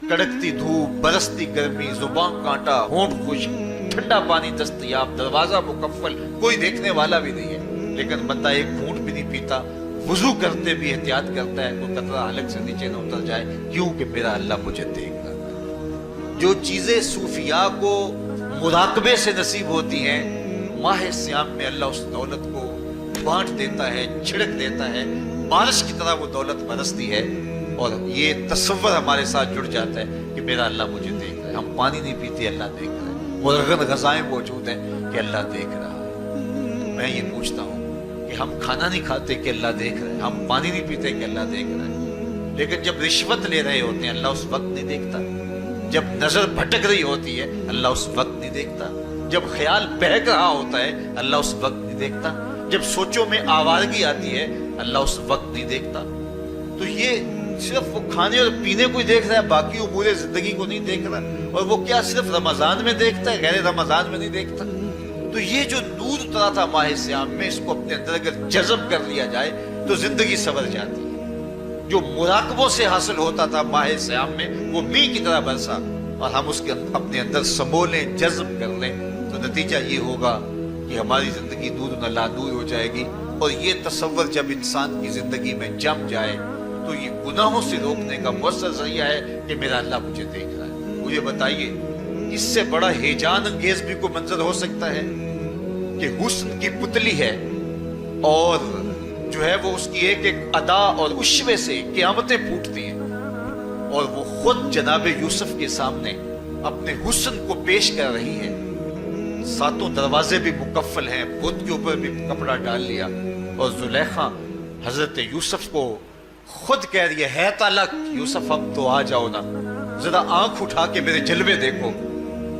کڑکتی دھوپ، برستی گرمی، زبان کانٹا، ہونٹ خشک، ٹھنڈا پانی دستیاب، دروازہ مکفل، کوئی دیکھنے والا بھی نہیں ہے، لیکن بندہ ایک گھونٹ بھی نہیں پیتا، وضو کرتے بھی احتیاط کرتا ہے کوئی قطرہ حلق سے نیچے نہ اتر جائے، کیوں کہ میرا اللہ مجھے دیکھ رہا ہے۔ جو چیزیں صوفیاء کو مراقبے سے نصیب ہوتی ہیں، ماہ سیام میں اللہ اس دولت کو بانٹ دیتا ہے، چھڑک دیتا ہے، بارش کی طرح وہ دولت برستی ہے، اور یہ تصور ہمارے ساتھ جڑ جاتا ہے کہ میرا اللہ مجھے دیکھ رہا ہے۔ ہم پانی نہیں پیتے، اللہ دیکھ رہا ہے، مرغن غذائیں موجود ہیں کہ اللہ دیکھ رہا ہے۔ میں یہ پوچھتا ہوں کہ ہم کھانا نہیں کھاتے کہ اللہ دیکھ رہا ہے، ہم پانی نہیں پیتے کہ اللہ دیکھ رہا ہے، لیکن جب رشوت لے رہے ہوتے ہیں اللہ اس وقت نہیں دیکھتا، جب نظر بھٹک رہی ہوتی ہے اللہ اس وقت نہیں دیکھتا، جب خیال بہک رہا ہوتا ہے اللہ اس وقت نہیں دیکھتا، جب سوچوں میں آوارگی آتی ہے اللہ اس وقت نہیں دیکھتا۔ تو یہ صرف وہ کھانے اور پینے کو ہی دیکھ رہا ہے، باقی امور زندگی کو نہیں دیکھ رہا، اور وہ کیا صرف رمضان میں دیکھتا ہے، غیر رمضان میں نہیں دیکھتا۔ تو یہ جو نور اترا تھا ماہ سیام میں، اس کو اپنے اندر اگر جذب کر لیا جائے تو زندگی سنور جاتی ہے۔ جو مراقبوں سے حاصل ہوتا تھا ماہ سیام میں، وہ میںہ کی طرح برسا، اور ہم اس کے اپنے اندر سمولیں، جذب کر لیں، تو نتیجہ یہ ہوگا کہ ہماری زندگی نور نہ لانور ہو جائے گی۔ اور یہ تصور جب انسان کی زندگی میں جم جائے تو یہ گناہوں سے روکنے کا مؤثر ذریعہ ہے کہ میرا اللہ مجھے دیکھ رہا ہے۔ مجھے بتائیے اس سے بڑا ہیجان انگیز بھی کوئی منظر ہو سکتا ہے کہ حسن کی پتلی ہے، اور جو ہے وہ اس کی ایک ایک ادا اور اشوے سے قیامتیں پھوٹتی ہیں، اور وہ خود جناب یوسف کے سامنے اپنے حسن کو پیش کر رہی ہے، ساتوں دروازے بھی مکفل ہیں، بت کے اوپر بھی کپڑا ڈال لیا، اور زلیخا حضرت یوسف کو خود کہہ رہی ہے تالک یوسف اب تو آ جاؤ نا، ذرا آنکھ اٹھا کے میرے جلوے دیکھو۔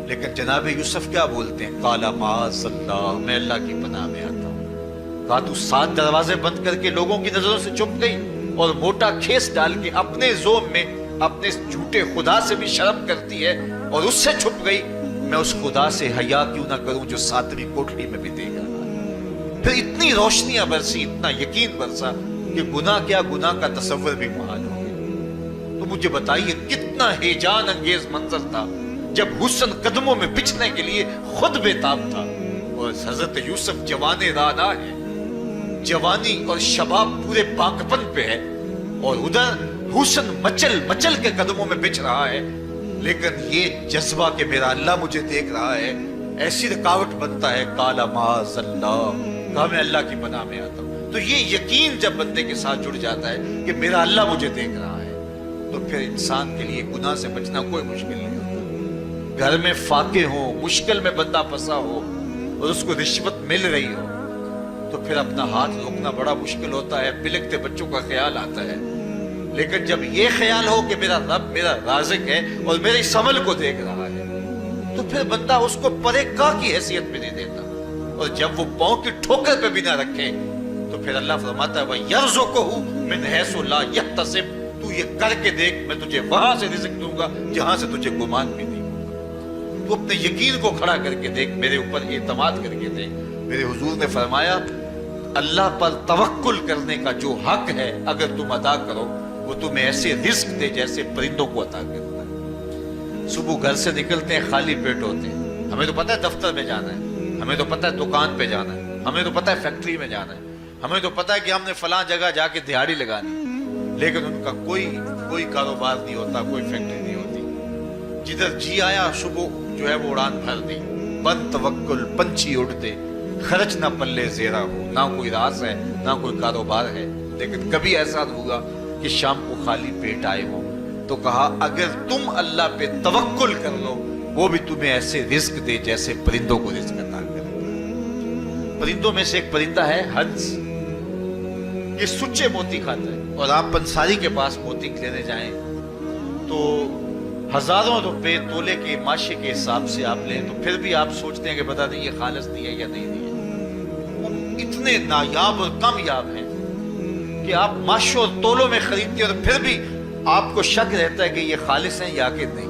لیکن جناب یوسف کیا بولتے ہیں؟ قال معاذ اللہ، میں اللہ کی پناہ میں آتا ہوں۔ کہا تو 7 دروازے بند کر کے لوگوں کی نظروں سے چھپ گئی، اور موٹا کھیس ڈال کے اپنے زوم میں اپنے جھوٹے خدا سے بھی شرم کرتی ہے اور اس سے چھپ گئی، میں اس خدا سے حیا کیوں نہ کروں جو 7ویں کوٹری میں بھی دیکھ رہا ہے۔ پھر اتنی روشنیاں برسی، اتنا یقین برسا کہ گناہ کیا، گناہ کا تصور بھی محال ہو گیا۔ تو مجھے بتائیے کتنا ہیجان انگیز منظر تھا جب حسن قدموں میں بچھنے کے لیے خود بے تاب تھا، اور حضرت یوسف جوان رانا ہے، جوانی اور شباب پورے پاکپن پہ ہے، اور ادھر حسن مچل مچل کے قدموں میں بچھ رہا ہے، لیکن یہ جذبہ کہ میرا اللہ مجھے دیکھ رہا ہے ایسی رکاوٹ بنتا ہے۔ قال معاذ اللہ، کہا میں اللہ کی پناہ میں آتا ہوں۔ تو یہ یقین جب بندے کے ساتھ جڑ جاتا ہے کہ میرا اللہ مجھے دیکھ رہا ہے، تو پھر انسان کے لیے گناہ سے بچنا کوئی مشکل نہیں ہوتا۔ گھر میں فاقے ہوں، مشکل میں بندہ پھنسا ہو اور اس کو رشوت مل رہی ہو، تو پھر اپنا ہاتھ روکنا بڑا مشکل ہوتا ہے، بلکتے بچوں کا خیال آتا ہے۔ لیکن جب یہ خیال ہو کہ میرا رب میرا رازق ہے اور میرے اس عمل کو دیکھ رہا ہے، تو پھر بندہ اس کو پرے کا کی حیثیت میں نہیں دیتا، اور جب وہ پاؤں کی ٹھوکر پہ بھی نہ رکھے تو پھر اللہ فرماتا ہے وَيَرْزُقْهُ مِنْ حَيْثُ لَا يَحْتَسِبُ، تو یہ کر کے دیکھ میں تجھے وہاں سے رزق دوں گا جہاں سے تجھے گمان بھی نہیں ہوگا۔ تو اپنے یقین کو کھڑا کر کے دیکھ، میرے اوپر اعتماد کر کے دیکھ۔ میرے حضور نے فرمایا اللہ پر توکل کرنے کا جو حق ہے اگر تم ادا کرو، وہ تمہیں ایسے رزق دے جیسے پرندوں کو عطا کرتا ہے۔ صبح گھر سے نکلتے ہیں خالی پیٹ ہوتے ہیں، ہمیں تو پتہ ہے دفتر میں جانا ہے، ہمیں تو پتہ ہے دکان پہ جانا ہے، ہمیں تو پتہ ہے فیکٹری میں جانا ہے، ہمیں تو پتہ ہے کہ ہم نے فلاں جگہ جا کے دہاڑی لگانی، لیکن ان کا کوئی کاروبار نہیں ہوتا، کوئی فیکٹری نہیں ہوتی۔ جدھر جی آیا صبح جو ہے وہ اڑان بھر دی، بند توکل پنچھی اڑتے، خرچ نہ پلے زیرہ ہو، نہ کوئی راز ہے نہ کوئی کاروبار ہے۔ لیکن کبھی ایسا ہوگا کہ شام کو خالی پیٹ آئے ہو، تو کہا اگر تم اللہ پہ توکل کر لو وہ بھی تمہیں ایسے رزق دے جیسے پرندوں کو رزق عطا کرتا ہے۔ پرندوں میں سے ایک پرندہ ہے ہنس، یہ سچے موتی کھاتا ہے، اور آپ پنساری کے پاس موتی لینے جائیں تو ہزاروں روپے تولے کے ماشے کے حساب سے آپ لیں، تو پھر بھی آپ سوچتے ہیں کہ پتہ نہیں یہ خالص دی ہے یا نہیں دی ہے۔ وہ اتنے نایاب اور کامیاب ہیں کہ آپ ماشوں اور تولوں میں خریدتے ہیں اور پھر بھی آپ کو شک رہتا ہے کہ یہ خالص ہیں یا کہ نہیں۔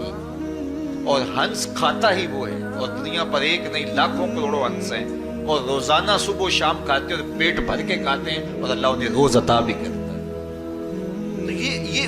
اور ہنس کھاتا ہی وہ ہے، اور دنیا پر ایک نہیں لاکھوں کروڑوں ہنس ہیں، اور روزانہ صبح و شام کھاتے ہیں اور پیٹ بھر کے کھاتے ہیں، اور اللہ انہیں روز عطا بھی کرتا ہے۔ تو یہ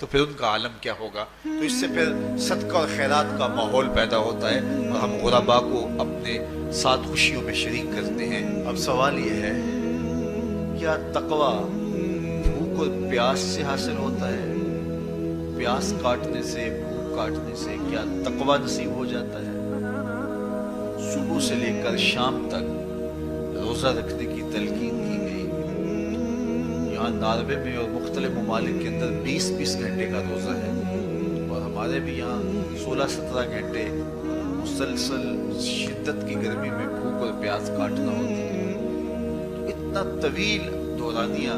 تو پھر ان کا عالم کیا ہوگا. تو اس سے پھر صدقہ اور خیرات کا ماحول پیدا ہوتا ہے اور ہم غربا کو اپنے ساتھ خوشیوں میں شریک کرتے ہیں. اب سوال یہ ہے، کیا تقویٰ بھوک اور پیاس سے حاصل ہوتا ہے؟ پیاس کاٹنے سے، بھوک کاٹنے سے کیا تقویٰ نصیب ہو جاتا ہے؟ صبح سے لے کر شام تک روزہ رکھنے کی تلقین کی گئی. یہاں ناروے میں اور مختلف ممالک کے اندر 20 گھنٹے کا روزہ ہے، اور ہمارے بھی یہاں 16-17 گھنٹے مسلسل شدت کی گرمی میں بھوک اور پیاس کاٹنا ہوتی ہے. تو اتنا طویل دورانیہ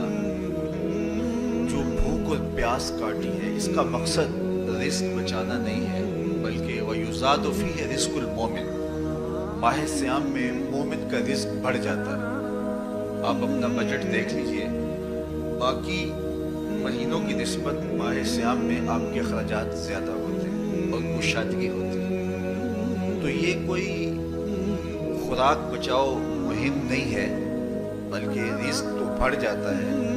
جو بھوک اور پیاس کاٹی ہے، اس کا مقصد رزق بچانا نہیں ہے، بلکہ وَيُزَادُ فِيهِ رِزْقُ الْمُؤْمِنِ، ماہ سیام میں مومن کا رزق بڑھ جاتا ہے. آپ اپنا بجٹ دیکھ لیجئے، باقی مہینوں کی نسبت ماہ سیام میں آپ کے اخراجات زیادہ ہوتے ہیں اور کشادگی ہوتی ہے. تو یہ کوئی خوراک بچاؤ مہم نہیں ہے، بلکہ رزق تو بڑھ جاتا ہے